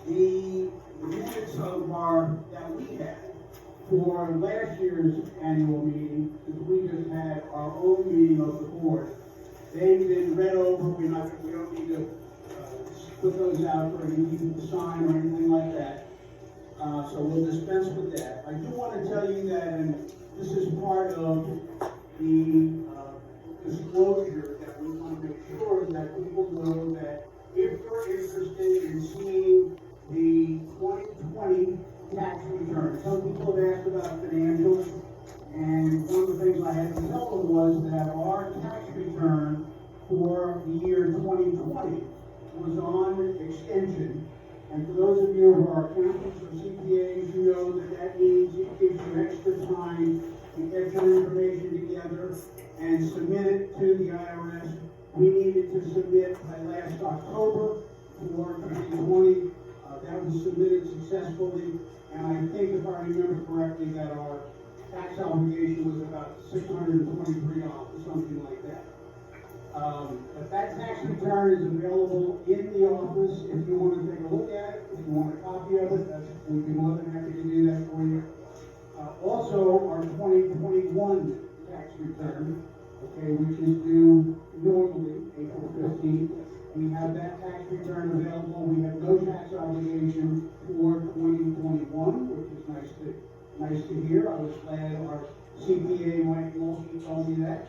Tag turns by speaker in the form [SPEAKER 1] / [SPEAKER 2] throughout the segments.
[SPEAKER 1] The minutes that we had for last year's annual meeting, because we just had our own meeting of the board, they've been read over. We don't need to put those out for any people to sign or anything like that. So we'll dispense with that. I do want to tell you that, and this is part of the disclosure, that we want to make sure that people know that if you're interested in seeing the 2020 tax return, some people have asked about financials, and one of the things I had to tell them was that our tax return for the year 2020 was on extension. And for those of you who are accountants or CPAs, you know that that means it gives you extra time to get your information together and submit it to the IRS. We needed to submit by last October for 2020. That was submitted successfully, and I think, if I remember correctly, that our tax obligation was about $623, something like that. But that tax return is available in the office if you want to take a look at it. If you want a copy of it, we'd be more than happy to do that for you. Also, our 2021 tax return, okay, which is due normally April 15th. We have that tax return available. We have no tax obligation for 2021, which is nice to hear. I was glad our CPA Mike Molsky told me that.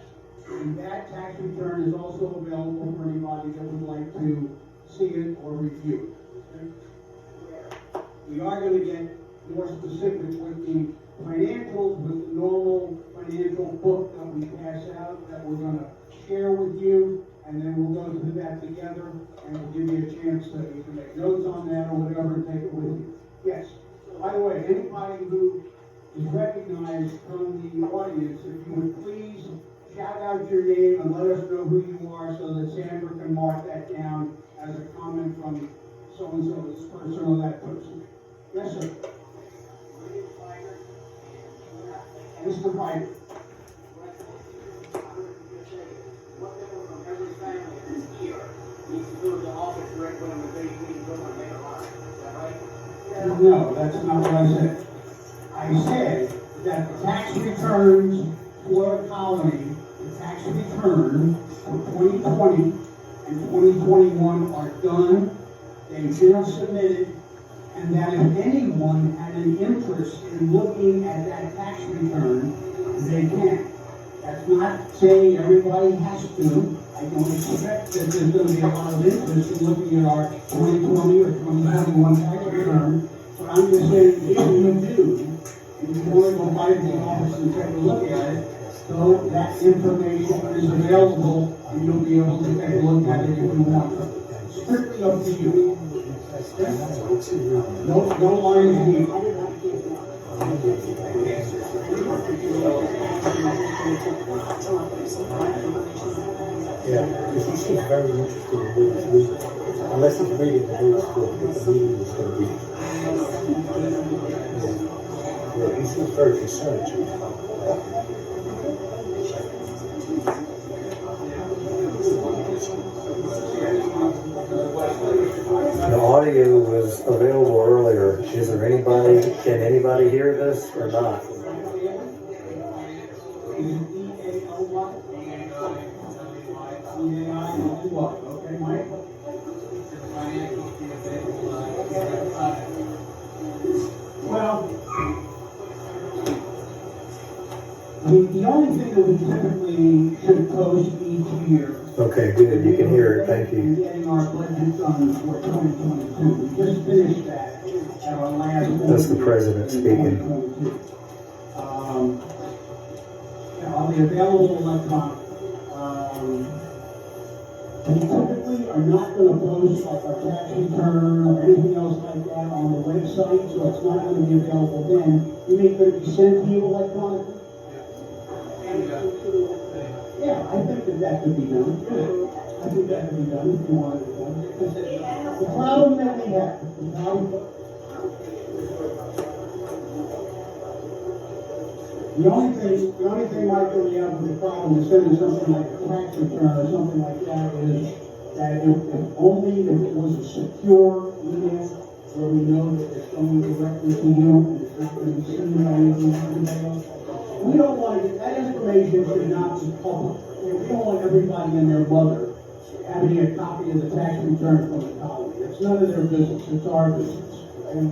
[SPEAKER 1] And that tax return is also available for anybody that would like to see it or review it. Okay? We are going to get more specific with the financials, with the normal financial book that we pass out, that we're going to share with you, and then we'll go through that together, and we'll give you a chance to you can make notes on that or whatever and take it with you. Yes. By the way, anybody who is recognized from the audience, if you would please shout out your name and let us know who you are so that Sandra can mark that down as a comment from so-and-so, this person or that person. Yes, sir. Mr. Biden. No, that's not what I said. I said that the tax returns for the colony, the tax return for 2020 and 2021 are done. They've been submitted, and that if anyone had an interest in looking at that tax return, they can. That's not saying everybody has to. I don't expect that there's going to be a lot of interest in looking at our 2020 or 2021 tax return, but I'm just saying, if you do, and you want to go by the office and take a look at it, so that information is available, and you'll be able to take a look at it if you want to. Strictly up to you. No lines here.
[SPEAKER 2] Yeah, because he seems very interested in what he's reading. Unless he's reading the news for what the meeting is going to be. Yeah, he seems very concerned.
[SPEAKER 3] The audio was available earlier. Is there anybody, can anybody hear this or not?
[SPEAKER 1] Okay, Mike? Well, the only thing that we typically should post each year.
[SPEAKER 3] Okay, good. You can hear it. Thank you.
[SPEAKER 1] Getting our budget done for 2022. We just finished that at our last.
[SPEAKER 3] That's the president speaking.
[SPEAKER 1] I'll be available electronic. We typically are not going to post like our tax return or anything else like that on the website, so it's not going to be available then. You mean going to be sent to you electronically? Yeah, I think that could be done. I think that could be done if you wanted it done. The problem that we have, the only thing Mike, that we have with the problem is sending something like a tax return or something like that is that if only if it was a secure email where we know that it's going directly to you and it's not going to be seen by anything else. We don't want to get, that information should not be public. We don't want everybody and their mother having a copy of the tax return from the colony. It's none of their business, it's our business. Okay?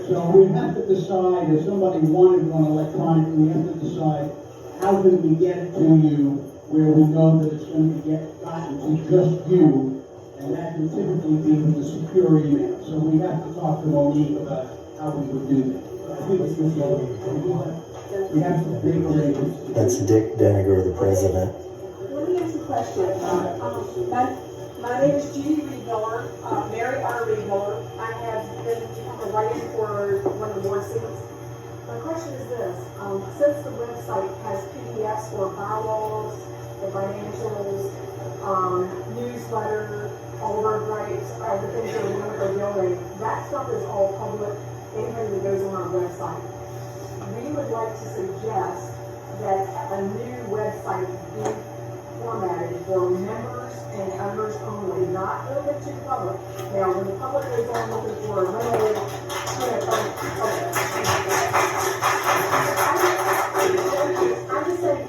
[SPEAKER 1] So we have to decide, if somebody wanted one electronic, we have to decide how can we get it to you where we know that it's going to get gotten to just you, and that can typically be with a secure email. So we have to talk to Monique about how we would do that. I think it's going to we have to make arrangements.
[SPEAKER 3] That's Dick Deniger, the president.
[SPEAKER 4] Let me ask a question. My name is Judy Reedmiller, Mary R. Reedmiller. I have been writing for one of the board seats. My question is this, since the website has PDFs for bylaws, the financials, newsletter, all of our rights, the things that we're building, that stuff is all public, anything that goes on our website. We would like to suggest that a new website be formatted for members and owners only, not open to the public. Now, when the public goes on looking for a rental, I'm just saying,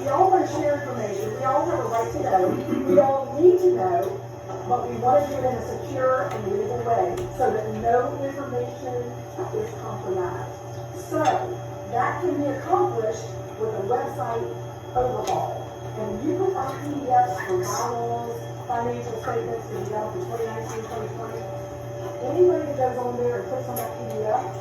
[SPEAKER 4] we all want to share information, we all have a right to know, we all need to know, but we want to do it in a secure and legal way, so that no information is compromised. So, that can be accomplished with a website overhaul. And you put our PDFs for bylaws, financial statements, and you got for 2019, 2020. Anybody that goes on there and clicks on that PDF,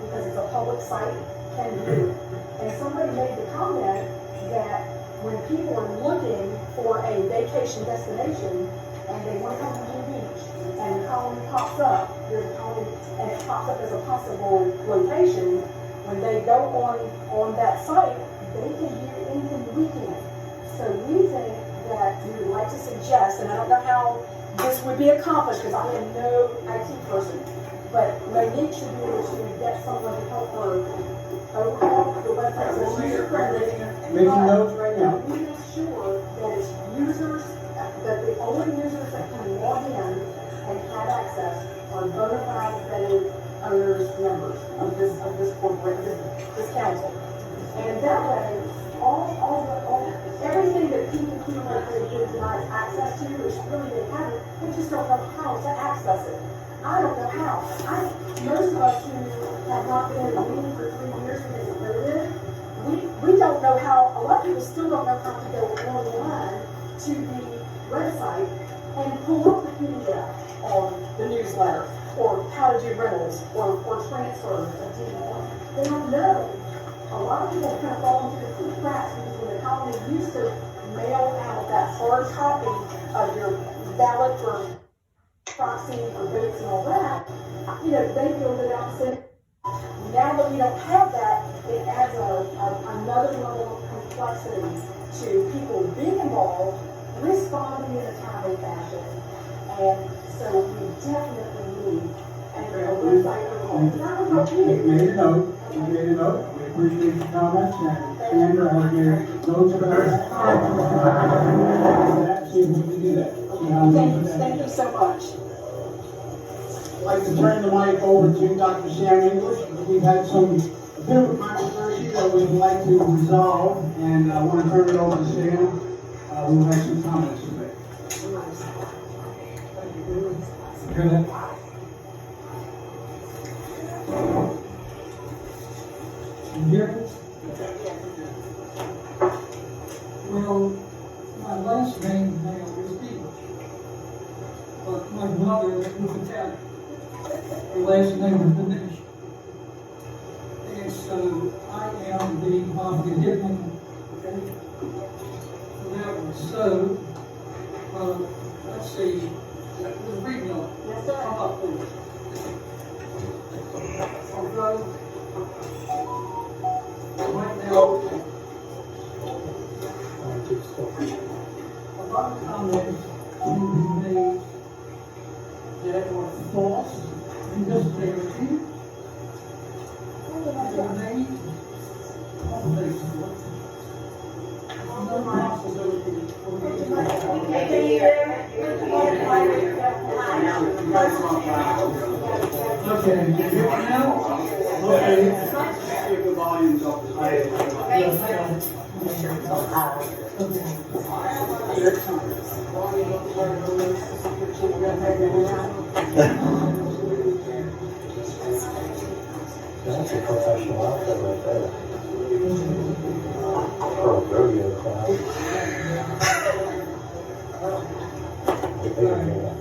[SPEAKER 4] because it's a public site, can do it. And somebody made the comment that when people are looking for a vacation destination and they want to come to Blue Beach and the colony pops up, there's a colony, and it pops up as a possible location, when they go on that site, they can do anything we can. So we think that we would like to suggest, and I don't know how this would be accomplished because I am no IT person, but Monique should be able to get someone to help her overhaul the website so user friendly.
[SPEAKER 1] Making notes right now.
[SPEAKER 4] We make sure that it's users, that the only users that can log in and have access are bona fide vetted owners, members of this corporation, this council. And that way, everything that people feel like they give denied access to, which really they haven't, they just don't know how to access it. I don't know how. Most of us who have not been in a meeting for 3 years because of COVID, we don't know how, a lot of people still don't know how to go online to the website and pull up the PDF on the newsletter, or how to do rentals, or transfers of people. They don't know. A lot of people kind of fall into the cracks because when the colony used to mail out that hard copy of your ballot for proxy for votes and all that, they filled it out and sent it. Now that we don't have that, it adds another level of complexity to people being involved, responding in a timely fashion. And so we definitely need a website overhaul.
[SPEAKER 1] We made a note. We appreciate your comments, and Sandra has your notes about that. See if we can do that. See how we can do that.
[SPEAKER 4] Thank you so much.
[SPEAKER 1] I'd like to turn the mic over to Dr. Sam English. We've had a bit of a controversy that we'd like to resolve, and I want to turn it over to Sam, who has some comments to make. Hear that?
[SPEAKER 5] You hear me? Well, my last name now is English, but my mother was Italian. Her last name was Dinesh. And so I am the Mafia Hitman. Okay? So that was so. Let's see. Let's read on.
[SPEAKER 4] Yes, sir.
[SPEAKER 5] Come up, please. Although, right now, a lot of comments can be made that are false in this narrative. They're made on Facebook. No possibility for me to Okay, you hear me now? Okay.
[SPEAKER 1] Keep the volumes up.
[SPEAKER 3] That's a professional outfit right there. For a rodeo crowd.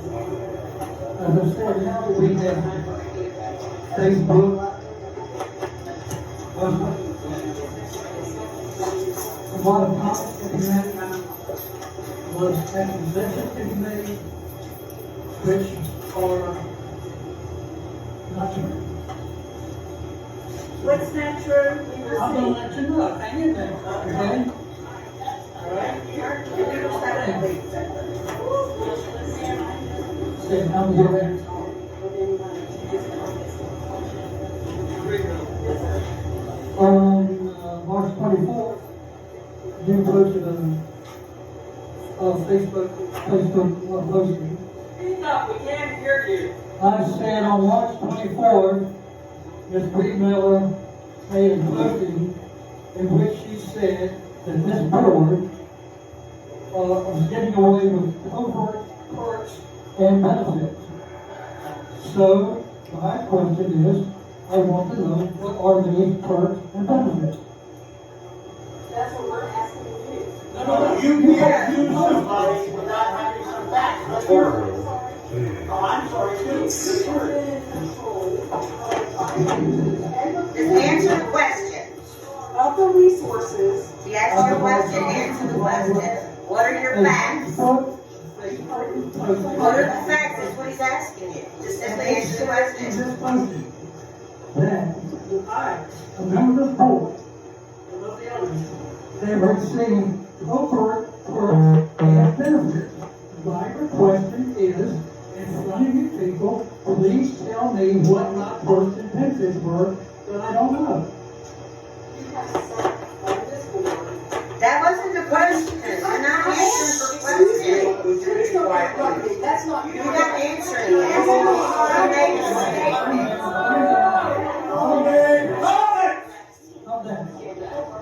[SPEAKER 5] As I said, now that we have Facebook, a lot of comments can be made, a lot of accusations can be made, which are not true.
[SPEAKER 6] What's not true? You
[SPEAKER 5] I'm gonna
[SPEAKER 6] receive.
[SPEAKER 5] let you know, hang in there, okay? Said, I'm here. On March 24th, you posted a Facebook posting.
[SPEAKER 6] Speak up, we can't hear you.
[SPEAKER 5] I said on March 24th, Ms. Bree Miller made a posting in which she said that this board was getting away with covert perks and benefits. So, my question is, I want to know, what are these perks and benefits?
[SPEAKER 4] That's what we're asking you.
[SPEAKER 1] You can't accuse somebody without having some facts. Let's hear it. Oh, I'm sorry, too. Let's hear it.
[SPEAKER 7] Just answer the question.
[SPEAKER 4] Of the resources.
[SPEAKER 7] She asked you a question, answer the question. What are your facts? What are the facts? That's what he's asking you. Just simply answer the question.
[SPEAKER 5] This posting, that I, a member of the board, above the others, they receive covert perks and benefits. My question is, in front of you people, please tell me what my perks and benefits were that I don't know.
[SPEAKER 4] You have sat on this board.
[SPEAKER 7] That wasn't the question. You're not answering for questions.
[SPEAKER 4] Please don't interrupt me. That's not.
[SPEAKER 7] You're not answering. You made a statement.
[SPEAKER 1] Okay, comment!
[SPEAKER 5] Of that.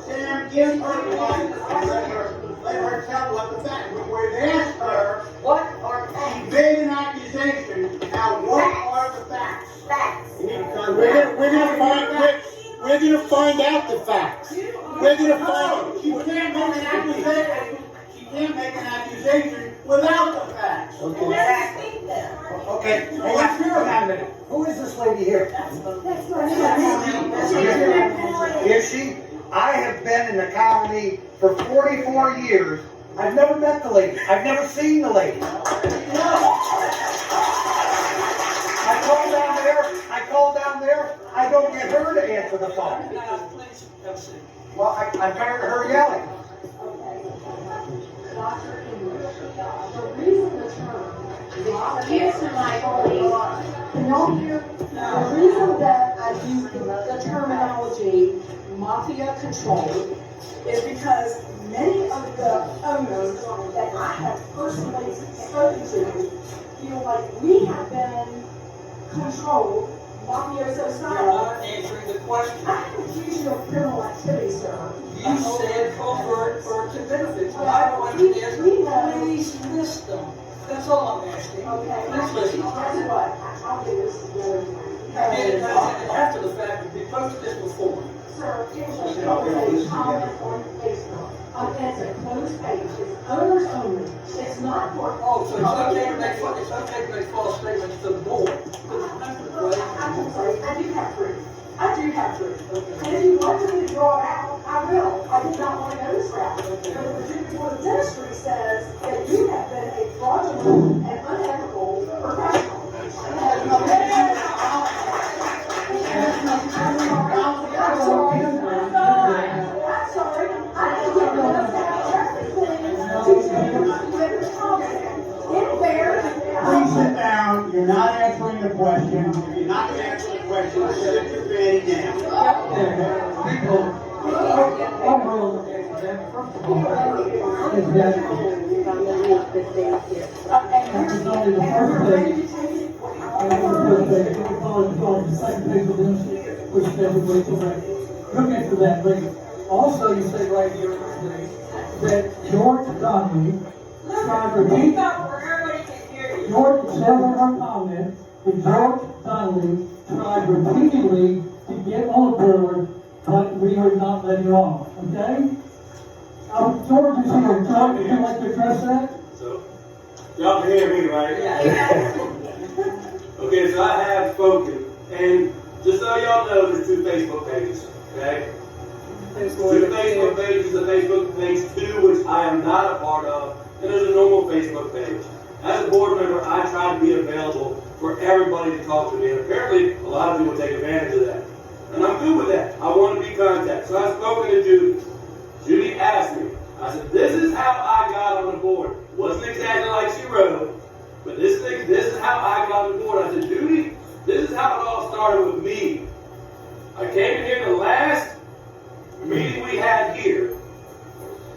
[SPEAKER 1] Sam, give her one. Let her tell what the facts were. They asked her,
[SPEAKER 7] What are
[SPEAKER 1] she
[SPEAKER 7] facts?
[SPEAKER 1] made an accusation. Now, what are the facts?
[SPEAKER 7] Facts.
[SPEAKER 8] We're gonna find out the facts. We're gonna find.
[SPEAKER 1] She can't make an accusation. She can't make an accusation without the facts.
[SPEAKER 7] Exactly.
[SPEAKER 8] Okay, hang on a minute. Who is this lady here? Is she? I have been in the county for 44 years. I've never met the lady. I've never seen the lady. I call down there. I don't get her to answer the phone.
[SPEAKER 5] Please have a seat.
[SPEAKER 8] Well, I'm tired of her yelling.
[SPEAKER 4] Dr. English, the reason the term. Can y'all hear? The reason that I use the terminology mafia control is because many of the owners that I have personally spoken to feel like we have been controlled mafioso
[SPEAKER 5] You're
[SPEAKER 4] style.
[SPEAKER 5] not answering the question.
[SPEAKER 4] I can accuse you of criminal activity, sir.
[SPEAKER 5] You said covert perks and benefits. My question is, please list them. That's all I'm asking.
[SPEAKER 4] Okay.
[SPEAKER 5] Please listen.
[SPEAKER 4] Guess what? I'll do this together.
[SPEAKER 5] And after the fact, we posted this before.
[SPEAKER 4] Sir, it was a comment on Facebook. And it's a closed page. It's owners only. It's not for.
[SPEAKER 5] Oh, so it's okay to make false statements to the board.
[SPEAKER 4] I'm sorry, I do have proof. I do have proof. And if you want me to draw it out, I will. I do not want to go this route. But the Virginia Board of Dentistry says that you have been a fraudulent and unethical professional. I'm sorry. I'm sorry. I didn't get rid of
[SPEAKER 1] Please sit down. You're not answering the question. If you're not going to answer the question, sit your fanny down.
[SPEAKER 5] People, overall, first of all, is that that is only the first thing precedence, which everybody correct. We'll get to that later. Also, you say right here that George Donnelly tried to
[SPEAKER 6] Speak
[SPEAKER 5] repeat,
[SPEAKER 6] up where everybody can hear you.
[SPEAKER 5] George said in her comment that George Donnelly tried repeatedly to get on board, but we would not let him on, okay? George is here. George, would you like to address that?
[SPEAKER 9] So, y'all can hear me, right?
[SPEAKER 6] Yeah.
[SPEAKER 9] Okay, so I have spoken, and just so y'all know, there's 2 Facebook pages, okay?
[SPEAKER 6] There's
[SPEAKER 9] 2 Facebook pages, the Facebook page 2, which I am not a part of, and there's a normal Facebook page. As a board member, I try to be available for everybody to talk to me, and apparently, a lot of people take advantage of that. And I'm good with that. I want to be contacted. So I've spoken to Judy. Judy asked me, I said, this is how I got on the board. Wasn't exactly like she wrote, but this is how I got on the board. I said, Judy, this is how it all started with me. I came in here the last meeting we had here,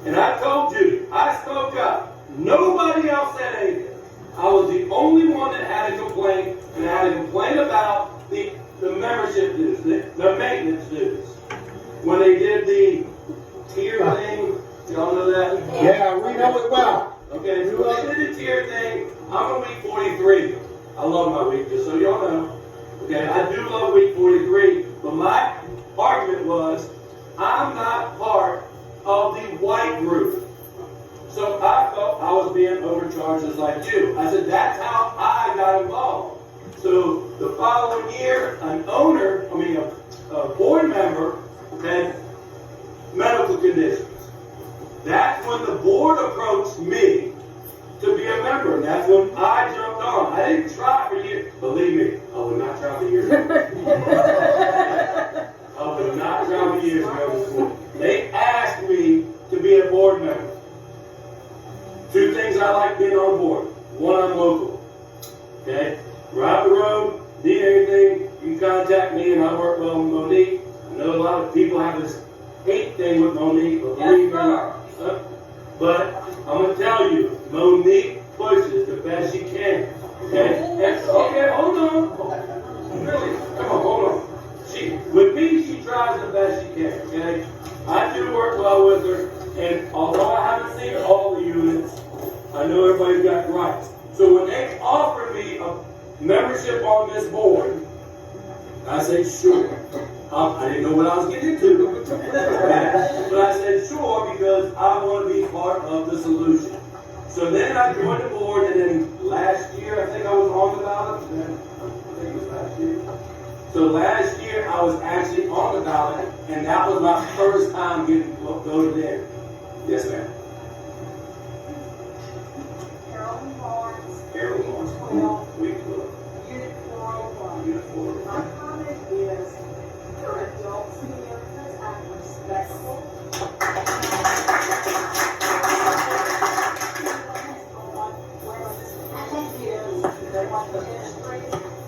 [SPEAKER 9] and I told Judy, I spoke up. Nobody else said anything. I was the only one that had a complaint, and I had a complaint about the membership dues, the maintenance dues. When they did the tier thing, y'all know that?
[SPEAKER 8] Yeah, we know it well.
[SPEAKER 9] Okay, so when they did the tier thing, I'm on week 43. I love my week, just so y'all know. Okay, I do love week 43, but my argument was, I'm not part of the white group. So I felt I was being overcharged just like you. I said, that's how I got involved. So the following year, a board member had medical conditions. That's when the board approached me to be a member, and that's when I jumped on. I didn't try for years. Believe me, I would not try for years. I would not try for years. They asked me to be a board member. 2 things I like being on board. 1, I'm local. Okay? We're out the road, need anything, you can contact me, and I work well with Monique. I know a lot of people have this hate thing with Monique, but believe me, but I'm going to tell you, Monique pushes the best she can. Okay? Okay, hold on. Really? Come on, hold on. With me, she tries the best she can. Okay? I do work well with her, and although I haven't seen all the units, I know everybody's got rights. So when they offered me a membership on this board, I said, sure. I didn't know what I was getting into. But I said, sure, because I want to be part of the solution. So then I joined the board, and then last year, I think I was on the ballot. I think it was last year. So last year, I was actually on the ballot, and that was my first time getting voted in. Yes, ma'am.
[SPEAKER 4] Carolyn Barnes,
[SPEAKER 9] Carolyn Barnes.
[SPEAKER 4] 12,
[SPEAKER 9] Week 12.
[SPEAKER 4] Unit 401.
[SPEAKER 9] Unit 401.
[SPEAKER 4] My comment is, you're adults here, let's act respectful. They want the history.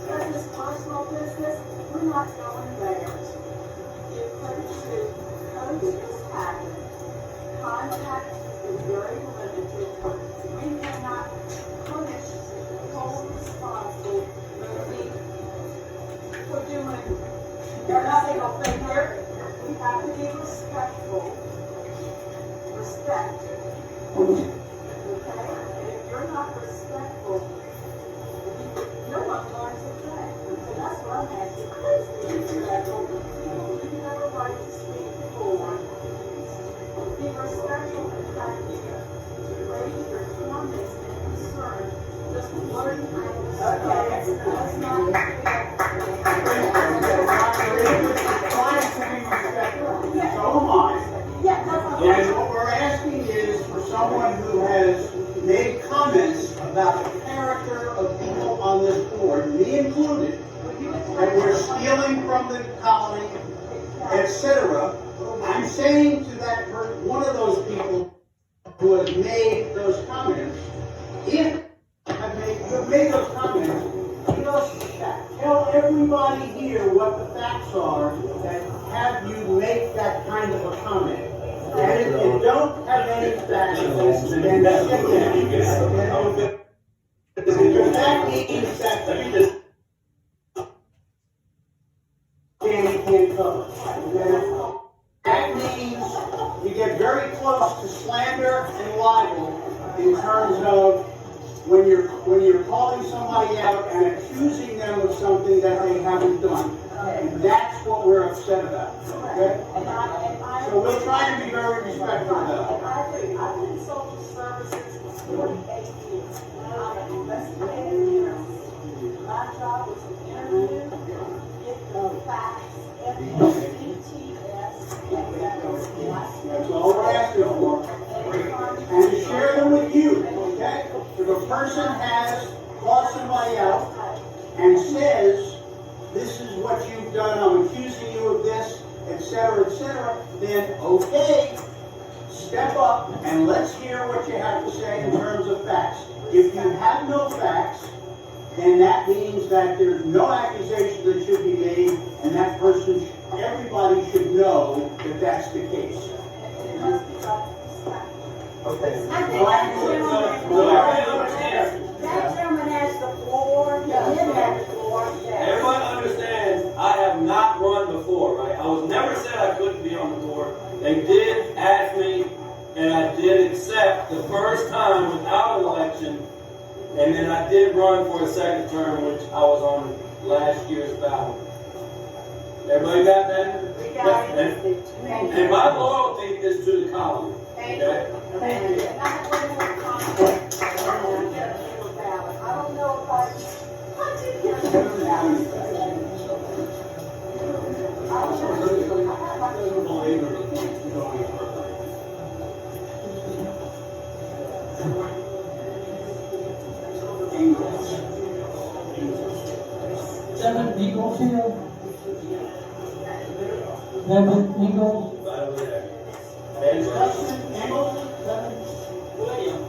[SPEAKER 4] This is personal business. We're not going there. Give credit to Coach is happening. Contact is very limited. We cannot punish cold responsible moving for doing every single thing here. We have to be respectful. Respect. Okay? And if you're not respectful, no one learns a thing. So that's what I'm asking. Please be respectful. You have a right to speak forward. Be respectful and thank you. Raise your comments and concerns. Just learn how to respect. That's not
[SPEAKER 1] So am I.
[SPEAKER 4] Yeah, that's
[SPEAKER 1] And what we're asking is for someone who has made comments about the character of people on this board, me included, that we're stealing from the colony, etc. I'm saying to that one of those people who has made those comments, if you've made those comments, tell everybody here what the facts are that have you make that kind of a comment. And if you don't have any facts, then that's it. That means that when you're calling somebody out and accusing them of something that they haven't done. And that's what we're upset about, okay? So we'll try and be very respectful of that.
[SPEAKER 4] I agree. I've been in social services for 48 years. I'm an investigator. My job was to interview, get the facts, FTS,
[SPEAKER 1] That's all we're asking for. And to share them with you, okay? If a person has called somebody out and says, this is what you've done, I'm accusing you of this, etc., then okay, step up and let's hear what you have to say in terms of facts. If you have no facts, then that means that there's no accusation that should be made, and that person, everybody should know that that's the case.
[SPEAKER 3] Okay.
[SPEAKER 7] I think that gentleman has the floor. He did have the floor.
[SPEAKER 9] Everyone understands, I have not run before, right? I was never said I couldn't be on the board. They did ask me, and I did accept the first time without election, and then I did run for a second term, which I was on last year's ballot. Everybody got that?
[SPEAKER 7] We got it.
[SPEAKER 9] And my loyalty is to the colony. Okay?
[SPEAKER 4] Thank you. I have one more comment. I don't know if I did get a ballot.
[SPEAKER 5] Devin Eagles here. Devin Eagles.
[SPEAKER 9] Right over there. And William.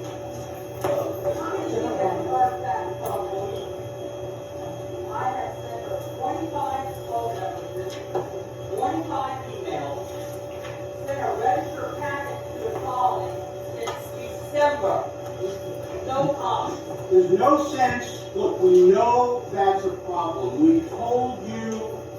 [SPEAKER 6] I have sent her 25 photos, 25 emails, sent a registered packet to the college since December. No comment.
[SPEAKER 1] There's no sense, look, we know that's a problem. We've told you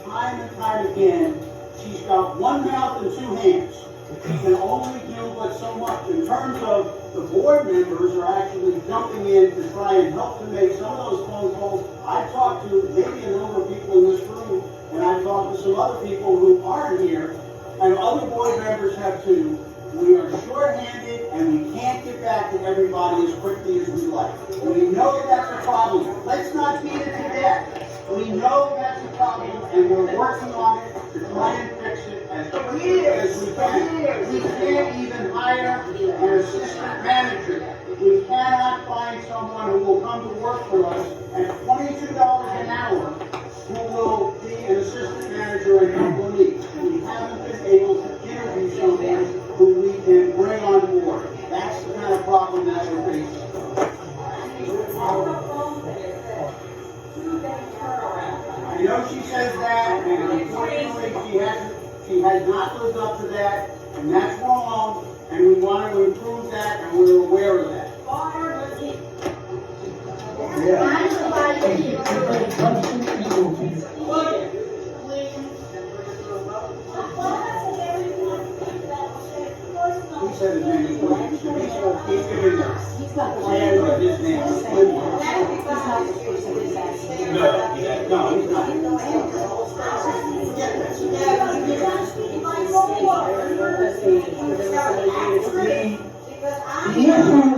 [SPEAKER 1] time and time again, she's got one mouth and two hands. She can only do but so much. In terms of the board members are actually jumping in to try and help to make some of those phone calls. I've talked to maybe a number of people in this room, and I've talked to some other people who aren't here, and other board members have too. We are shorthanded, and we can't get back to everybody as quickly as we'd like. We know that's a problem. Let's not beat it to death. We know that's a problem, and we're working on it to try and fix it as quickly as we can. We can't even hire an assistant manager. We cannot find someone who will come to work for us at $22 an hour who will be an assistant manager in Company. We haven't been able to interview someone who we can bring on board. That's the kind of problem that we're facing. I know she says that, and unfortunately she has not lived up to that, and that's wrong, and we want to improve that, and we're aware of that.
[SPEAKER 5] Justin Eagles here.
[SPEAKER 1] He said his name is William. He's giving the plan, but his name is William. No, he's not.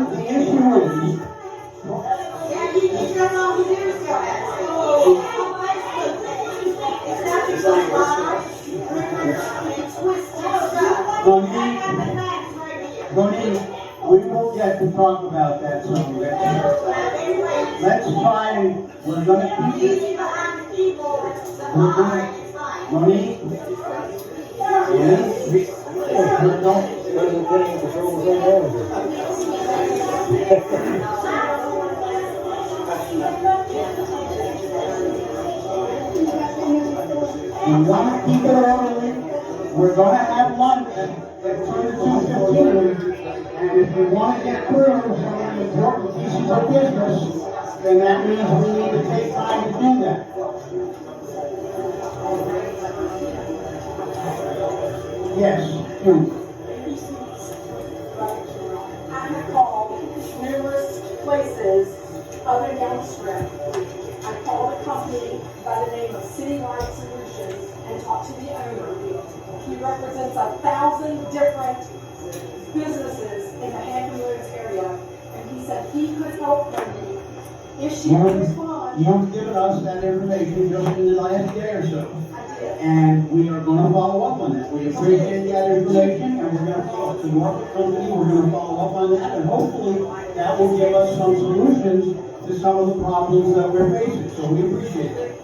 [SPEAKER 5] The issue is,
[SPEAKER 7] Yeah, you don't know who it is,
[SPEAKER 1] Monique, we will get to talk about that some. Let's try and, we're gonna keep it. Monique?
[SPEAKER 3] Doesn't put any control of his own
[SPEAKER 1] We want to keep it orderly. We're going to have lunch at 2:15. And if we want to get through some of the important pieces of business, then that means we need to take time to do that. Yes, June.
[SPEAKER 4] I have called numerous places provide solutions and talk to the owner. He represents 1,000 different businesses in the Hampton Roads area, and he said he could help Wendy if she would respond.
[SPEAKER 1] You've given us that information just in the last day or so.
[SPEAKER 4] I did.
[SPEAKER 1] And we are gonna follow up on that. We appreciate that information, and we're gonna talk to Norfolk Company, we're gonna follow up on that, and hopefully that will give us some solutions to some of the problems that we're facing, so we appreciate it.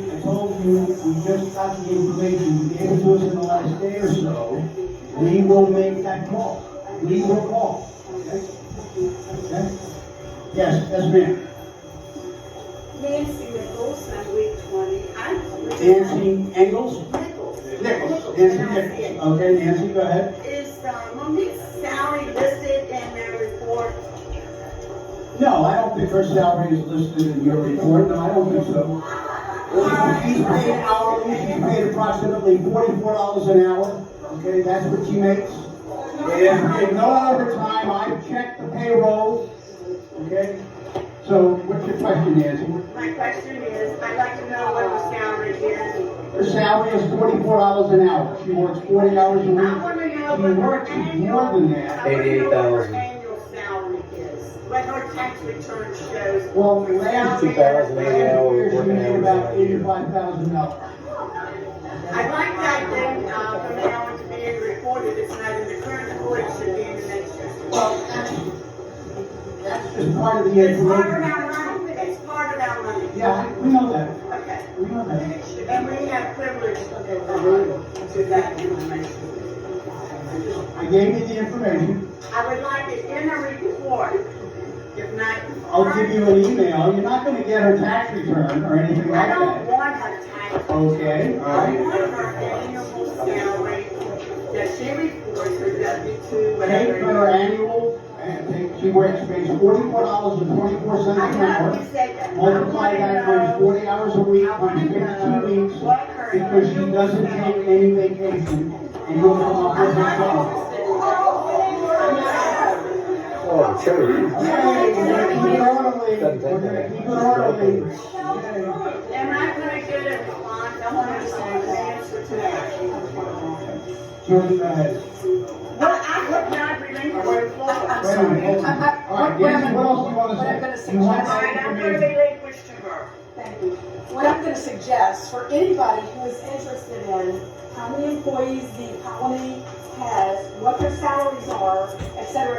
[SPEAKER 1] I told you, we just got the information, you gave it to us in the last day or so, we will make that call. We will call, okay? Okay? Yes, ma'am.
[SPEAKER 7] Nancy Nichols, I'm week 20.
[SPEAKER 1] Nancy Engels?
[SPEAKER 7] Nichols.
[SPEAKER 1] Nichols, Nancy Nichols. Okay, Nancy, go ahead.
[SPEAKER 7] Is Monique's salary listed in their report?
[SPEAKER 1] No, I don't think her salary is listed in your report, no, I don't think so. She's paid hourly, she's paid approximately $44 an hour, okay, that's what she makes. There's no overtime, I've checked the payroll, okay? So, what's your question, Nancy?
[SPEAKER 7] My question is, I'd like to know what the salary is.
[SPEAKER 1] Her salary is $44 an hour, she works 40 hours a week.
[SPEAKER 7] I want to know
[SPEAKER 1] She
[SPEAKER 7] what her
[SPEAKER 1] works
[SPEAKER 7] annual,
[SPEAKER 1] more than that.
[SPEAKER 7] I want to know what her
[SPEAKER 3] 88,000.
[SPEAKER 7] annual salary is. What her tax return shows.
[SPEAKER 1] Well, last
[SPEAKER 3] 2,080 hours
[SPEAKER 1] year, she
[SPEAKER 3] working
[SPEAKER 1] made
[SPEAKER 3] hours
[SPEAKER 1] about
[SPEAKER 3] a year.
[SPEAKER 1] $85,000.
[SPEAKER 7] I'd like that thing, from now on to be reported. It's not in the current report, it should be in the next year's report.
[SPEAKER 1] Well, that's just part of the
[SPEAKER 7] It's part of
[SPEAKER 1] information.
[SPEAKER 7] our money, it's part of our money.
[SPEAKER 1] Yeah, we know that,
[SPEAKER 7] Okay.
[SPEAKER 1] we know that.
[SPEAKER 7] And we have privilege to that information.
[SPEAKER 1] I gave you the information.
[SPEAKER 7] I would like it in a report, if not.
[SPEAKER 1] I'll give you an email. You're not gonna get her tax return or anything
[SPEAKER 7] I
[SPEAKER 1] like
[SPEAKER 7] don't
[SPEAKER 1] that.
[SPEAKER 7] want her tax.
[SPEAKER 1] Okay, all
[SPEAKER 7] I
[SPEAKER 1] right.
[SPEAKER 7] want her annual salary that she reports, her W-2,
[SPEAKER 1] Take
[SPEAKER 7] whatever.
[SPEAKER 1] her annual, she works, pays $44.24
[SPEAKER 7] I
[SPEAKER 1] an
[SPEAKER 7] know
[SPEAKER 1] hour.
[SPEAKER 7] you said that.
[SPEAKER 1] Multiply that times 40 hours a week, times 52 weeks, because she doesn't take any vacation, and you'll come up with her salary.
[SPEAKER 3] Oh, cherry.
[SPEAKER 1] Okay, we're gonna keep it orderly, we're gonna keep it orderly. Okay.
[SPEAKER 7] Am I gonna get a response? I want to know the answer to that.
[SPEAKER 1] Julie, go ahead.
[SPEAKER 7] Well, I have not relinquished the floor.
[SPEAKER 4] I'm
[SPEAKER 1] Wait a
[SPEAKER 4] sorry.
[SPEAKER 1] minute, hold on. All right, Nancy, what else do you want to
[SPEAKER 4] What I'm
[SPEAKER 1] say?
[SPEAKER 4] gonna
[SPEAKER 1] You want
[SPEAKER 7] All
[SPEAKER 1] that
[SPEAKER 7] right, I'm gonna
[SPEAKER 1] information?
[SPEAKER 7] relinquish to her.
[SPEAKER 4] Thank you. What I'm gonna suggest for anybody who is interested in how many employees the colony has, what their salaries are, et cetera,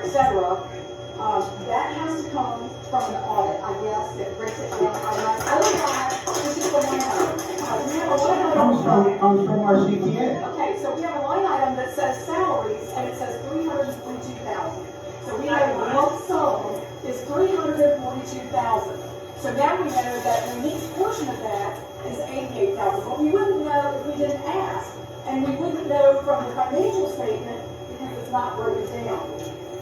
[SPEAKER 4] that has to come from an audit, I guess, that breaks it down. Otherwise, this is the line item. We have a line item.
[SPEAKER 1] Comes from our CTA.
[SPEAKER 4] Okay, so we have a line item that says salaries, and it says $342,000. So we know the lump sum is $342,000. So now we know that the next portion of that is $88,000, but we wouldn't know if we didn't ask, and we wouldn't know from the financial statement because it's not broken down.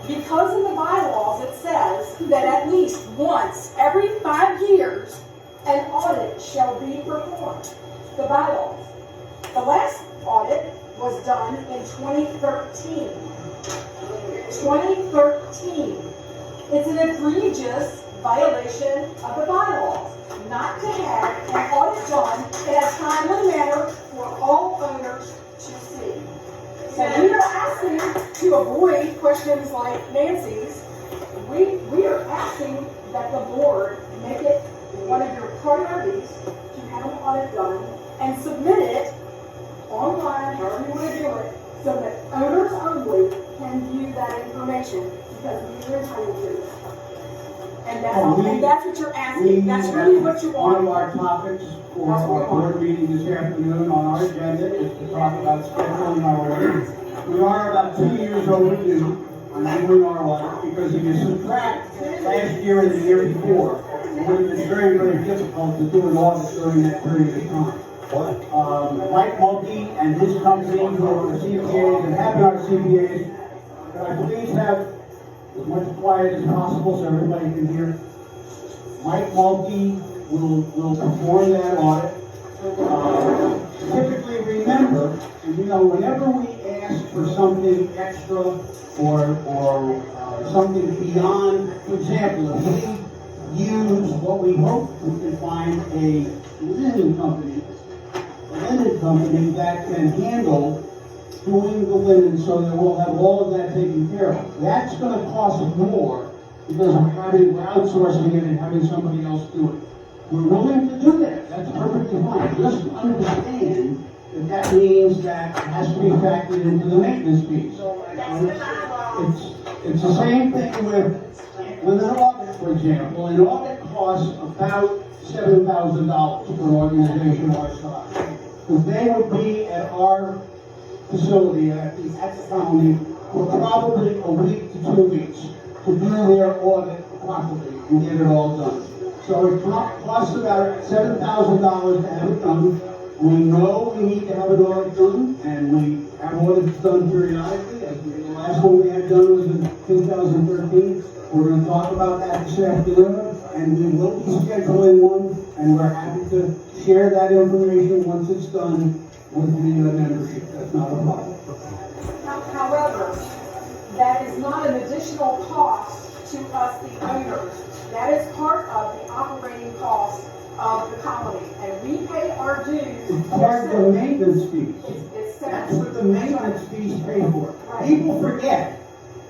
[SPEAKER 4] Because in the bylaws it says that at least once every 5 years, an audit shall be performed. The bylaws. The last audit was done in 2013. 2013. It's an egregious violation of the bylaws not to have an audit done in a timely manner for all owners to see. So we are asking to avoid questions like Nancy's. We are asking that the board make it one of your priorities to have an audit done and submit it online, however you want to do it, so that owners only can view that information because we are entitled to it. And that's all, and that's what you're asking. That's really what you
[SPEAKER 1] One of
[SPEAKER 4] want.
[SPEAKER 1] our topics for our board meeting this afternoon on our agenda is to talk about scheduling our audit. We are about 2 years overdue on doing our audit because if you subtract last year and the year before, it would have been very, very difficult to do an audit during that period of time. Mike Mulkey and his company, who are the CPAs and have been our CPAs, could I please have as much quiet as possible so everybody can hear? Mike Mulkey will perform that audit. Typically remember, and whenever we ask for something extra or something beyond, for example, if we use what we hope we can find a linen company that can handle doing the linen so that we'll have all of that taken care of. That's gonna cost us more because we're outsourcing it and having somebody else do it. We're willing to do that, that's perfectly fine. Just understand that that means that it has to be factored into the maintenance piece. It's the same thing with an audit, for example. An audit costs about $7,000 for an organization our size. Because they would be at our facility at the county for probably a week to 2 weeks to do their audit properly and get it all done. So it costs about $7,000 to have it done. We know we need to have an audit done, and we have audits done periodically. As the last one we had done was in 2013. We're going to talk about that this afternoon, and we will be scheduling one, and we're happy to share that information once it's done with the membership. That's not a problem.
[SPEAKER 4] However, that is not an additional cost to us, the owners. That is part of the operating cost of the colony, and we pay our dues.
[SPEAKER 1] It's part of the maintenance fees.
[SPEAKER 4] It's
[SPEAKER 1] That's what the maintenance fees pay for. People forget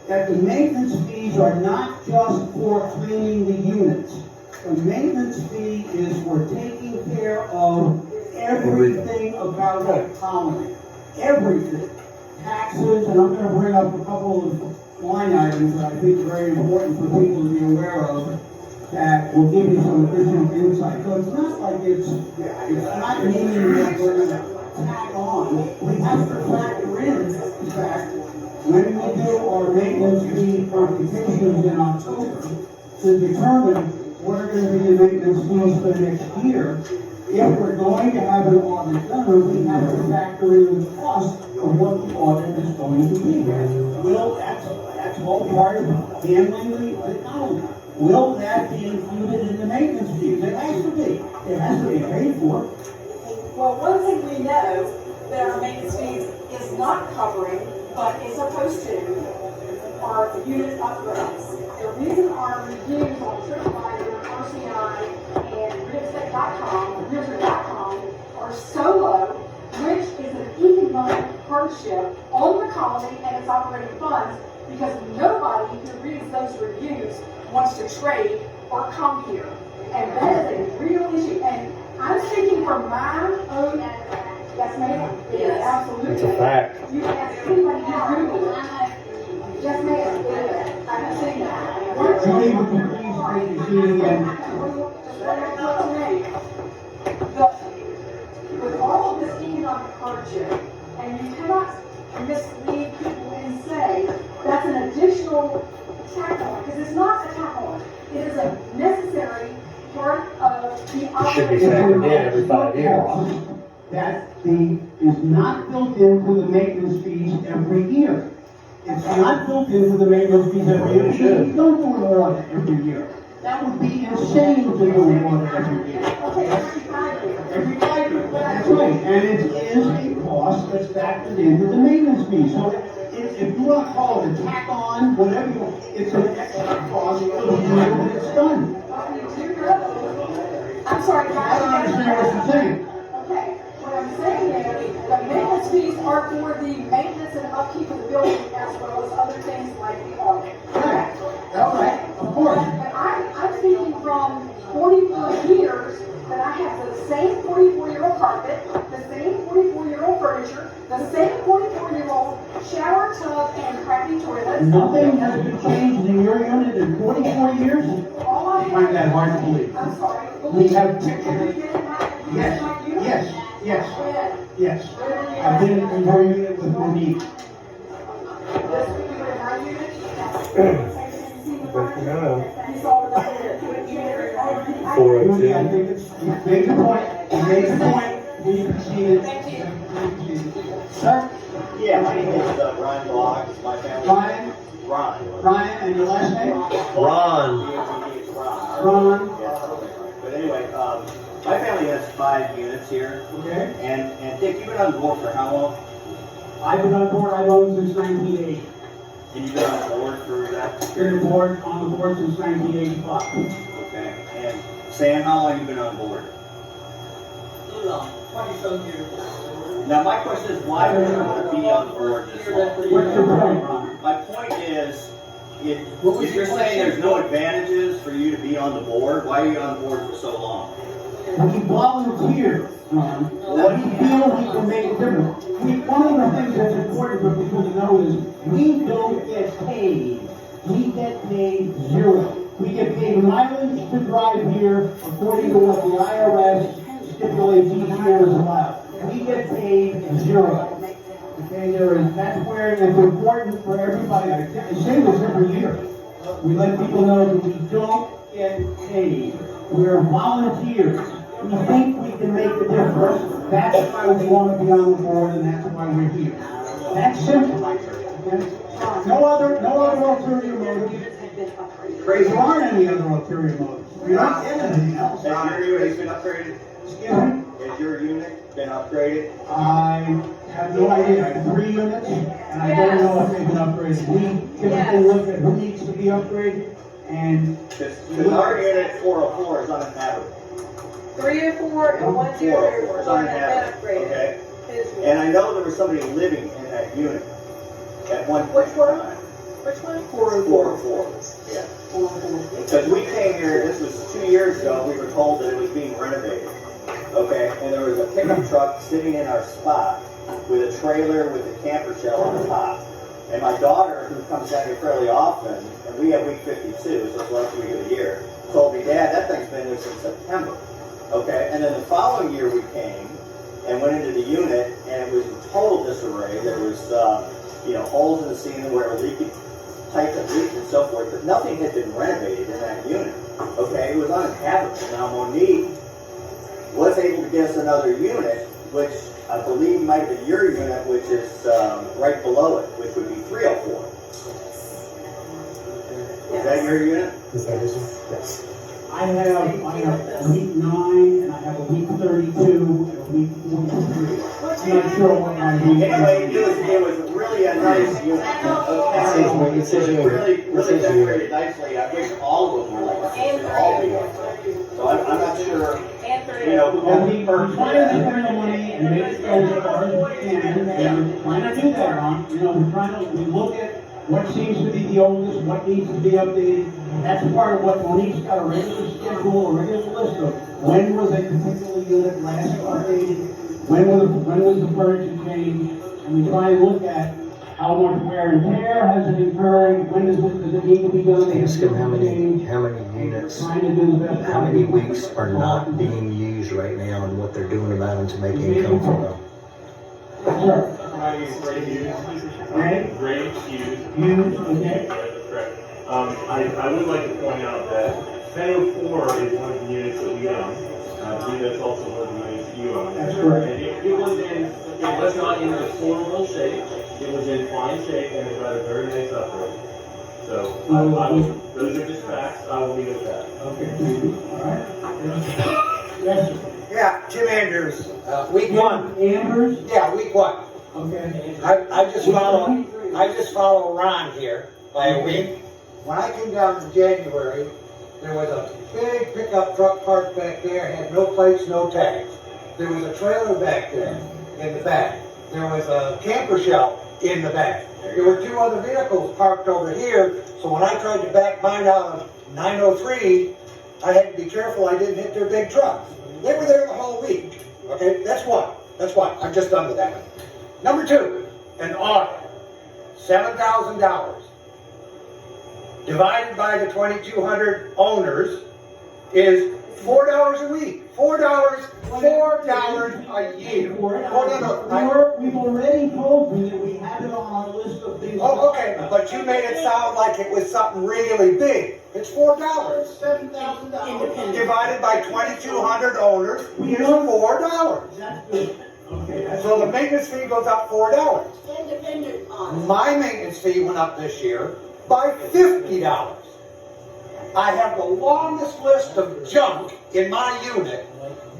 [SPEAKER 1] that the maintenance fees are not just for cleaning the units. The maintenance fee is for taking care of everything about the colony. Everything. Taxes, and I'm going to bring up a couple of line items that I think are very important for people to be aware of that will give you some additional insight. So it's not like it's not meaning that we're going to tack on. We have to factor in the fact when we do our maintenance fee computations in October to determine what are going to be the maintenance fees for next year. If we're going to have an audit done, we have to factor in the cost of what the audit is going to be. Will, that's all part of handling the colony. Will that be included in the maintenance fees? It has to be. It has to be paid for.
[SPEAKER 4] Well, one thing we know that our maintenance fees is not covering, but is supposed to, are unit upgrades. The reason our reviews on TripAdvisor, RCI, and realestate.com are so low, which is an economic hardship on the colony and its operating funds, because nobody who reads those reviews wants to trade or come here. And that is a real issue. And I'm speaking from my own, yes ma'am, it is absolutely.
[SPEAKER 3] It's a fact.
[SPEAKER 4] You can ask anybody who's Google it. Yes ma'am, it is. I have seen that.
[SPEAKER 1] Julie, would you please state your name again?
[SPEAKER 4] With all of this economic hardship, and you cannot mislead people and say that's an additional tack on, because it's not a tack on. It is a necessary part of the
[SPEAKER 3] It should be
[SPEAKER 4] operation.
[SPEAKER 3] factored in every 5 years.
[SPEAKER 1] That fee is not built into the maintenance fees every year. It's not built into the maintenance fees every year.
[SPEAKER 3] It should.
[SPEAKER 1] We don't do an audit every year. That would be insane to do an audit every year.
[SPEAKER 4] Okay, every 5 years.
[SPEAKER 1] Every 5 years, that's right. And it is a cost that's factored into the maintenance fee. So if you want to call it a tack on, whatever you want, it's an extra cost for the year that it's done.
[SPEAKER 4] I'm sorry,
[SPEAKER 1] I don't understand what you're saying.
[SPEAKER 4] Okay, what I'm saying is, the maintenance fees are for the maintenance and upkeep of the building as well as other things like the audit.
[SPEAKER 1] Correct. All right, of course.
[SPEAKER 4] But I'm speaking from 44 years that I have the same 44-year-old carpet, the same 44-year-old furniture, the same 44-year-old shower tub and crappy toilet.
[SPEAKER 1] Nothing has been changed in your unit in 44 years?
[SPEAKER 4] All I
[SPEAKER 1] I find that hard to believe.
[SPEAKER 4] I'm sorry.
[SPEAKER 1] We have
[SPEAKER 4] Have you
[SPEAKER 1] pictures.
[SPEAKER 4] been in my
[SPEAKER 1] Yes,
[SPEAKER 4] unit?
[SPEAKER 1] yes, yes,
[SPEAKER 4] When?
[SPEAKER 1] yes. I've been in your unit with Monique.
[SPEAKER 4] This week you were in my unit?
[SPEAKER 3] No.
[SPEAKER 4] You saw the unit?
[SPEAKER 3] 402.
[SPEAKER 1] Judy, I think it's, you made your point, you made your point, we proceeded.
[SPEAKER 4] Thank you.
[SPEAKER 1] Sir,
[SPEAKER 10] Yeah, my name is Ryan Bloggs. My family.
[SPEAKER 1] Ryan,
[SPEAKER 10] Ron.
[SPEAKER 1] Ryan, and your last name?
[SPEAKER 3] Ron.
[SPEAKER 10] Ron.
[SPEAKER 1] Ron,
[SPEAKER 10] Yes. But anyway, my family has 5 units here.
[SPEAKER 1] okay.
[SPEAKER 10] And Dick, you've been on board for how long?
[SPEAKER 1] I've been on board, I've owned since 1980.
[SPEAKER 10] And you've been on board for that?
[SPEAKER 1] Been on the board since 1985.
[SPEAKER 10] Okay. And Sam, how long you been on board?
[SPEAKER 6] Too long, 20-some years.
[SPEAKER 10] Now, my question is, why would you want to be on board this long?
[SPEAKER 1] What's your point, Ron?
[SPEAKER 10] My point is,
[SPEAKER 1] What was
[SPEAKER 10] if
[SPEAKER 1] your
[SPEAKER 10] you're saying
[SPEAKER 1] question?
[SPEAKER 10] there's no advantages for you to be on the board, why are you on board for so long?
[SPEAKER 1] We volunteer, Ron. We feel we can make a difference. One of the things that's important for people to know is we don't get paid. We get paid zero. We get paid mileage to drive here according to what the IRS stipulates each year is allowed. We get paid zero. Okay, that's where it's important for everybody. I say this every year. We let people know that we don't get paid. We're volunteers. We think we can make a difference. That's why we want to be on the board, and that's why we're here. That's simple. Okay? No other ulterior motive. There aren't any other ulterior motives. We're not getting anything else.
[SPEAKER 10] Has your unit been upgraded?
[SPEAKER 1] Excuse me?
[SPEAKER 10] Has your unit been upgraded?
[SPEAKER 1] I have no idea. I have 3 units, and I don't know if they've been upgraded. We typically look at who needs to be upgraded, and
[SPEAKER 10] Because our unit 404 is uninhabitable.
[SPEAKER 4] 304 and 104
[SPEAKER 10] 404 is
[SPEAKER 4] one that
[SPEAKER 10] uninhabitable,
[SPEAKER 4] been upgraded.
[SPEAKER 10] okay?
[SPEAKER 4] Is-
[SPEAKER 10] And I know there was somebody living in that unit at one point
[SPEAKER 4] Which
[SPEAKER 10] in
[SPEAKER 4] one?
[SPEAKER 10] time.
[SPEAKER 4] Which one?
[SPEAKER 10] 404. Yeah. Because we came here, this was 2 years ago, we were told that it was being renovated. Okay, and there was a pickup truck sitting in our spot with a trailer with a camper shell on the top. And my daughter, who comes down here fairly often, and we have week 52, so it's the last week of the year, told me, Dad, that thing's been there since September. Okay, and then the following year we came and went into the unit, and it was in total disarray. There was, holes in the ceiling where it leaked, pipes had leaked and so forth, but nothing had been renovated in that unit. Okay, it was uninhabitable. Now Monique was able to get us another unit, which I believe might be your unit, which is right below it, which would be 304. Is that your unit?
[SPEAKER 2] Is that his? Yes.
[SPEAKER 1] I have week 9, and I have a week 32, and a week 43. I'm not sure what my week
[SPEAKER 10] Anyway,
[SPEAKER 1] is.
[SPEAKER 10] it was really a nice unit. Okay.
[SPEAKER 2] It says you-
[SPEAKER 10] Really,
[SPEAKER 2] it
[SPEAKER 10] really
[SPEAKER 2] says you-
[SPEAKER 10] decorated nicely. I wish all of them were like this. They'd all be like that. So I'm not sure, who
[SPEAKER 1] And
[SPEAKER 10] got
[SPEAKER 1] we
[SPEAKER 10] the perks.
[SPEAKER 1] try to spend the money and make it go as far as we can, and we're trying to do that, Ron. We're trying to, we look at what seems to be the oldest, what needs to be updated. That's part of what Monique's got a regular schedule, a regular list of when was a particular unit last updated, when was the furniture changed, and we try and look at how much wear and tear has it incurred, when does it need to be done?
[SPEAKER 3] Ask him how many units,
[SPEAKER 1] Trying to do the best.
[SPEAKER 3] how many weeks are not being used right now and what they're doing about them to make income from them.
[SPEAKER 1] Sure.
[SPEAKER 11] My name is Ray Hughes.
[SPEAKER 1] Ray?
[SPEAKER 11] Ray Hughes.
[SPEAKER 1] Hughes, okay.
[SPEAKER 11] Correct. I would like to point out that 1004 is one of the units that we own. I believe that's also one of the units you own.
[SPEAKER 1] That's correct.
[SPEAKER 11] And it was not in deplorable shape. It was in fine shape and it got a very nice upgrade. So, those are just facts. I will leave it at that.
[SPEAKER 1] Okay, thank you. All right. Yes, sir.
[SPEAKER 8] Yeah, Jim Andrews, week 1.
[SPEAKER 1] Amber's?
[SPEAKER 8] Yeah, week 1.
[SPEAKER 1] Okay.
[SPEAKER 8] I just follow Ron here by a week. When I came down in January, there was a big pickup truck parked back there, had no plates, no tags. There was a trailer back there in the back. There was a camper shell in the back. There were 2 other vehicles parked over here, so when I tried to back mine out of 903, I had to be careful I didn't hit their big trucks. They were there the whole week. Okay, that's one. I'm just done with that one. Number 2, an audit, $7,000. Divided by the 2,200 owners is $4 a week. $4 a year.
[SPEAKER 1] We've already told you that we have it on our list of things.
[SPEAKER 8] Oh, okay, but you made it sound like it was something really big. It's $4.
[SPEAKER 1] $7,000.
[SPEAKER 8] Divided by 2,200 owners is $4.
[SPEAKER 1] That's good. Okay,
[SPEAKER 8] So the maintenance fee goes up $4.
[SPEAKER 7] Independent on.
[SPEAKER 8] My maintenance fee went up this year by $50. I have the longest list of junk in my unit.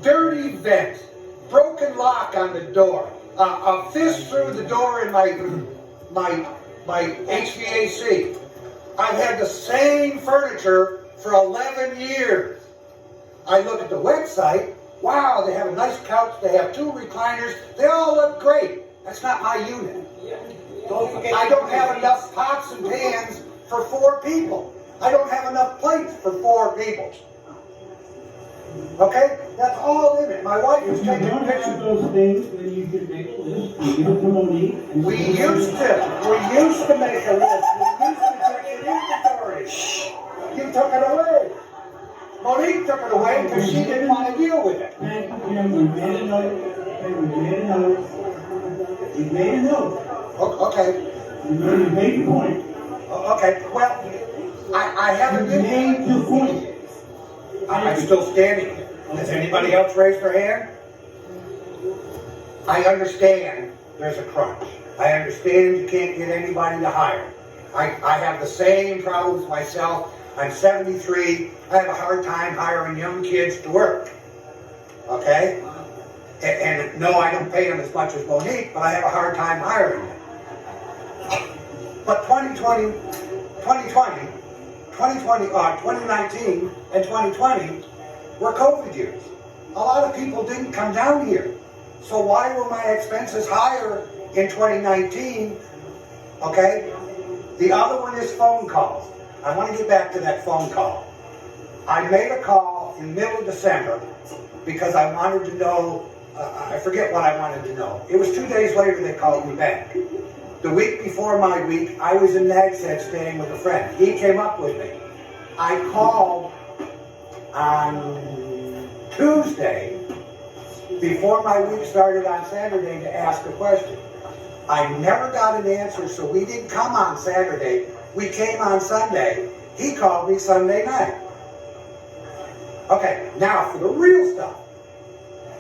[SPEAKER 8] Dirty vents, broken lock on the door, a fist through the door in my HVAC. I've had the same furniture for 11 years. I look at the website, wow, they have a nice couch, they have 2 recliners, they all look great. That's not my unit.
[SPEAKER 6] Don't forget.
[SPEAKER 8] I don't have enough pots and pans for 4 people. I don't have enough plates for 4 people. Okay? That's all in it. My wife was
[SPEAKER 1] If you
[SPEAKER 8] taking
[SPEAKER 1] don't have
[SPEAKER 8] pictures.
[SPEAKER 1] those things, then you can make a list, you give it to Monique. and
[SPEAKER 8] We
[SPEAKER 1] say,
[SPEAKER 8] used to make a list. We used to check the inventory. You took it away. Monique took it away because she didn't want to deal with it.
[SPEAKER 1] Thank you, Jim, we made a note, okay, we made a note. We made a note,
[SPEAKER 8] Okay.
[SPEAKER 1] you made your point.
[SPEAKER 8] Okay. Well, I haven't
[SPEAKER 1] You
[SPEAKER 8] been.
[SPEAKER 1] made your point.
[SPEAKER 8] I'm still standing here. Has anybody else raised their hand? I understand there's a crunch. I understand you can't get anybody to hire. I have the same problems myself. I'm 73. I have a hard time hiring young kids to work. Okay? And no, I don't pay them as much as Monique, but I have a hard time hiring them. But 2019 and 2020 were COVID years. A lot of people didn't come down here. So why were my expenses higher in 2019? Okay? The other one is phone calls. I want to get back to that phone call. I made a call in the middle of December because I wanted to know, I forget what I wanted to know. It was 2 days later they called me back. The week before my week, I was in Nags Head staying with a friend. He came up with me. I called on Tuesday before my week started on Saturday to ask a question. I never got an answer, so we didn't come on Saturday. We came on Sunday. He called me Sunday night. Okay, now for the real stuff.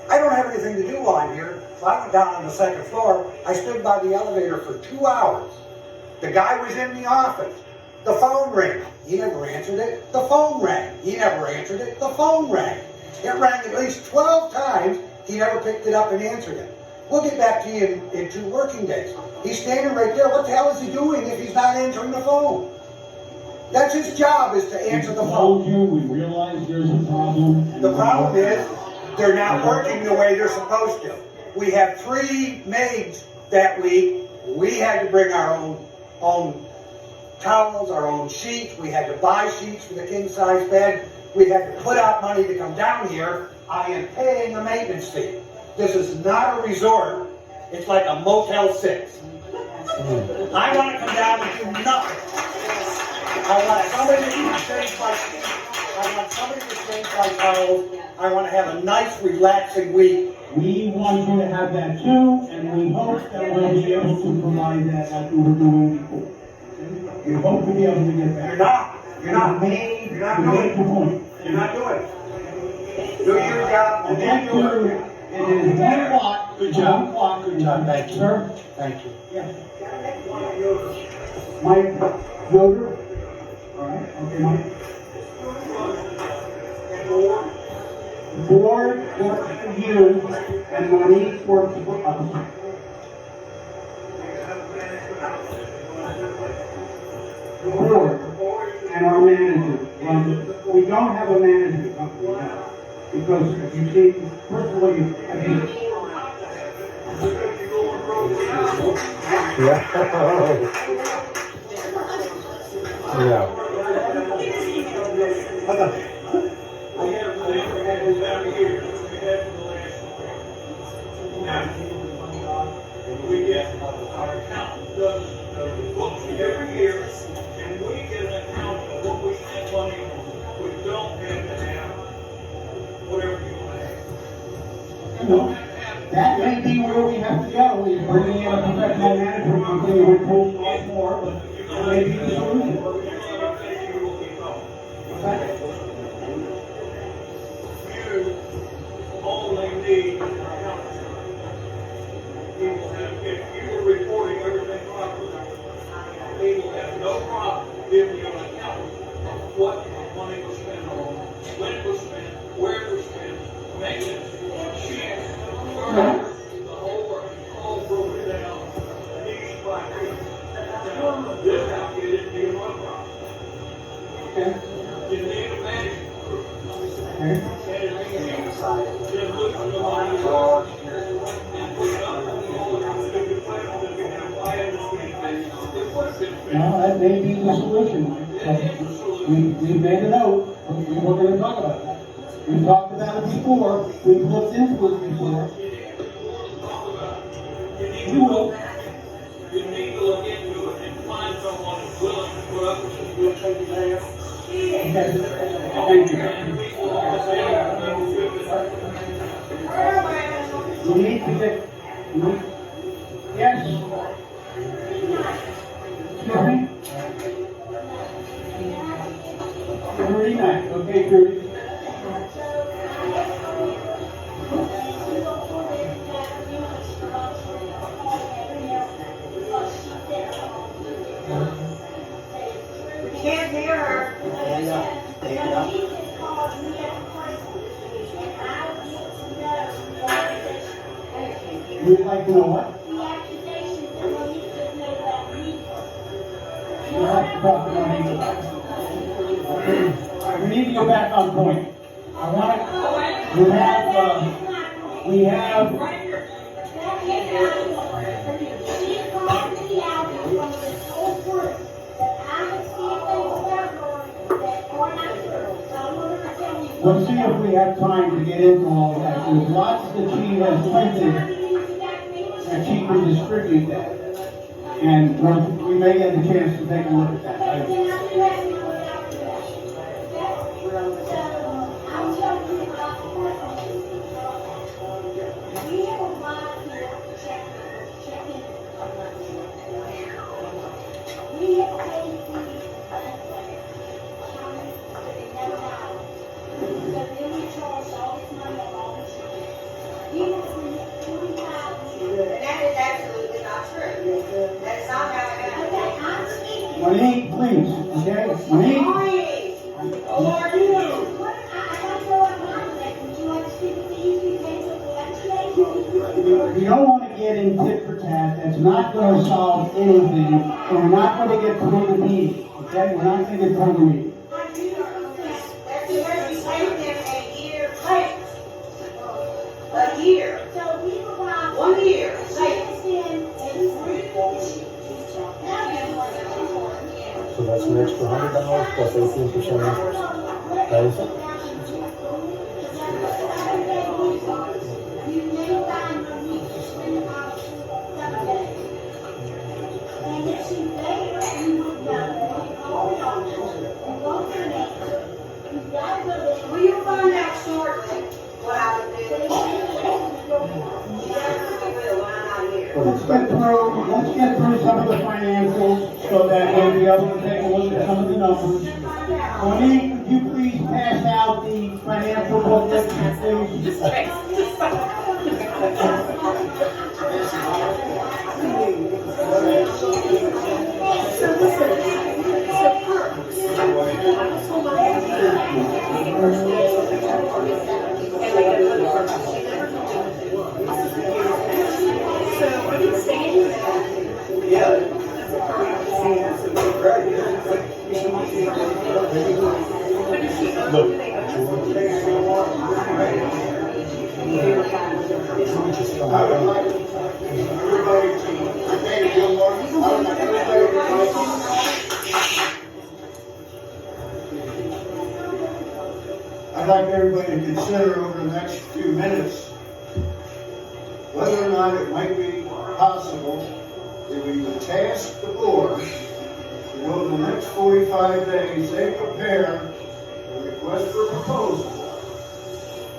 [SPEAKER 8] I don't have anything to do while I'm here, so I went down on the 2nd floor. I stood by the elevator for 2 hours. The guy was in the office. The phone rang. He never answered it. The phone rang. He never answered it. The phone rang. It rang at least 12 times. He never picked it up and answered it. We'll get back to you in 2 working days. He's standing right there. What the hell is he doing if he's not answering the phone? That's his job, is to answer the phone.
[SPEAKER 1] We told you, we realize there's a problem.
[SPEAKER 8] The problem is, they're not working the way they're supposed to. We have 3 maids that week. We had to bring our own towels, our own sheets. We had to buy sheets for the king-size bed. We had to put out money to come down here. I am paying a maintenance fee. This is not a resort. It's like a Motel 6. I want to come down and do nothing. I want somebody to change my sheets. I want somebody to change my towels. I want to have a nice, relaxing week.
[SPEAKER 1] We want you to have that too, and we hope that we'll be able to provide that like we were doing before. We hope to be able to get that.
[SPEAKER 8] You're not. You're not.
[SPEAKER 1] Made,
[SPEAKER 8] You're not
[SPEAKER 1] you
[SPEAKER 8] doing
[SPEAKER 1] made
[SPEAKER 8] it.
[SPEAKER 1] the point.
[SPEAKER 8] You're not doing it. Do your job.
[SPEAKER 1] And thank you. It is 1 o'clock.
[SPEAKER 2] Good job.
[SPEAKER 1] 1 o'clock.
[SPEAKER 2] Good job. Thank you.
[SPEAKER 1] Sir?
[SPEAKER 2] Thank you.
[SPEAKER 1] Yes. Mike Yoder? All right, okay, Mike. Board works for you, and Monique works for us. The board and our manager runs it. We don't have a management company now, because as you see, personally, I think
[SPEAKER 3] Yeah.
[SPEAKER 9] We get, our accountant does the books every year, and we get an account of what we spend money on. We don't have to have whatever you want to have.
[SPEAKER 1] you know, that may be where we have to go, is bringing in a professional management company who will cost a lot more, but that may be the solution.
[SPEAKER 9] You only need an accountant. If you were reporting everything properly, he will have no problem giving you an account of what money was spent on, when it was spent, where it was spent, maintenance, sheets, the whole work, all broken down, piece by piece. Now, this how you didn't do one problem.
[SPEAKER 1] Okay.
[SPEAKER 9] You need a management group.
[SPEAKER 1] Okay.
[SPEAKER 9] And
[SPEAKER 1] Well, that may be the solution. We made a note, we were gonna talk about that. We've talked about it before, we've looked into it before. We will.
[SPEAKER 9] You need to look into it and find someone who's willing to put up with it.
[SPEAKER 1] Thank you. We need to get, yes. Excuse me? Jury night, okay, Jury.
[SPEAKER 7] We can't hear her.
[SPEAKER 1] We'd like to know what? We'll have to talk about it. We need to go back on point. I want to, we have, we'll see if we have time to get into all of that. There's lots that she has printed that she can distribute that. And we may get a chance to take a look at that.
[SPEAKER 7] That is absolutely not true. That's not how it happened.
[SPEAKER 1] Monique, please, okay? Monique?
[SPEAKER 7] Please, or you.
[SPEAKER 1] We don't want to get in tit for tat. That's not going to solve anything. And we're not going to get through the meeting, okay? We're not going to get through the meeting.
[SPEAKER 7] That's because you paid them a year late. A year. 1 year late.
[SPEAKER 3] So that's an extra $100 plus 18% interest. That is it?
[SPEAKER 7] Will you find out shortly what I was doing? You definitely will when I'm not here.
[SPEAKER 1] Let's get through some of the financials so that we'll be able to take a look at some of the numbers. Monique, could you please pass out the financial booklet, please? I would like everybody to thank Gilmore. I would like everybody I'd like everybody to consider over the next few minutes whether or not it might be possible that we would task the board to over the next 45 days, they prepare a request for proposal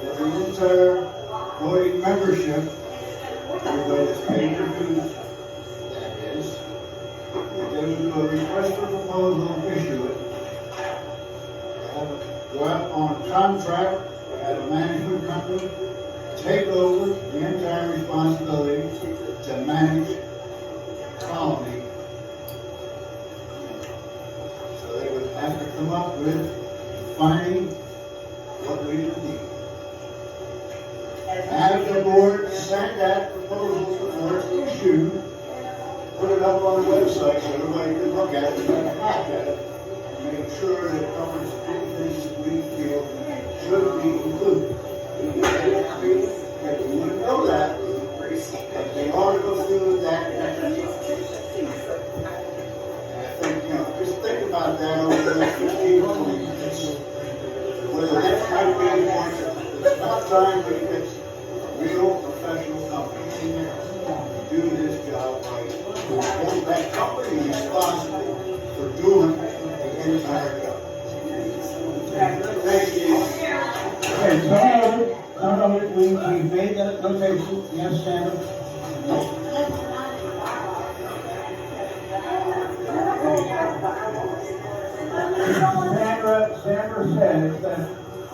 [SPEAKER 1] that the entire voting membership, everybody that's paid their dues, that is, that they would do a request for proposal and issue it. Go out on contract at a management company, take over the entire responsibility to manage Colony. So they would have to come up with defining what we would need. Have the board send that proposal before it's issued, put it up on the website so everybody can look at it and hack at it, and make sure that it covers anything that we feel should be included.
[SPEAKER 12] time we get a real professional company in there to do this job right. And that company is responsible for doing the entire job. Thank you.
[SPEAKER 1] Okay, so noted, we made that notation, yes, Sandra? Sandra says that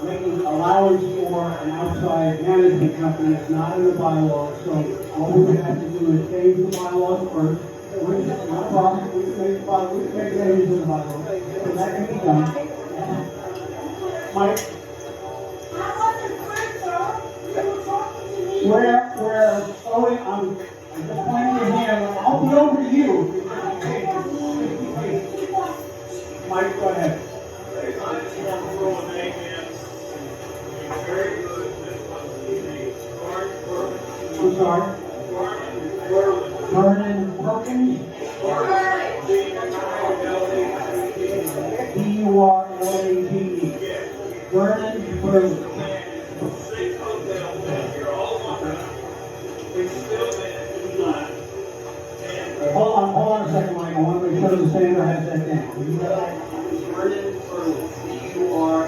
[SPEAKER 1] making allowance for an outside management company is not in the bylaws, so what we would have to do is change the bylaws first. Which is not a problem, we can make changes in the bylaws, so that can be done. Mike? Where, Owen, I'm just pointing to him, I'll be over to you. Mike, go ahead. I'm sorry? Vernon Perkins? P-U-R-L-A-T-E. Vernon Perkins. Hold on a second, Mike. I want to make sure the Sandra has that down. Vernon Perkins.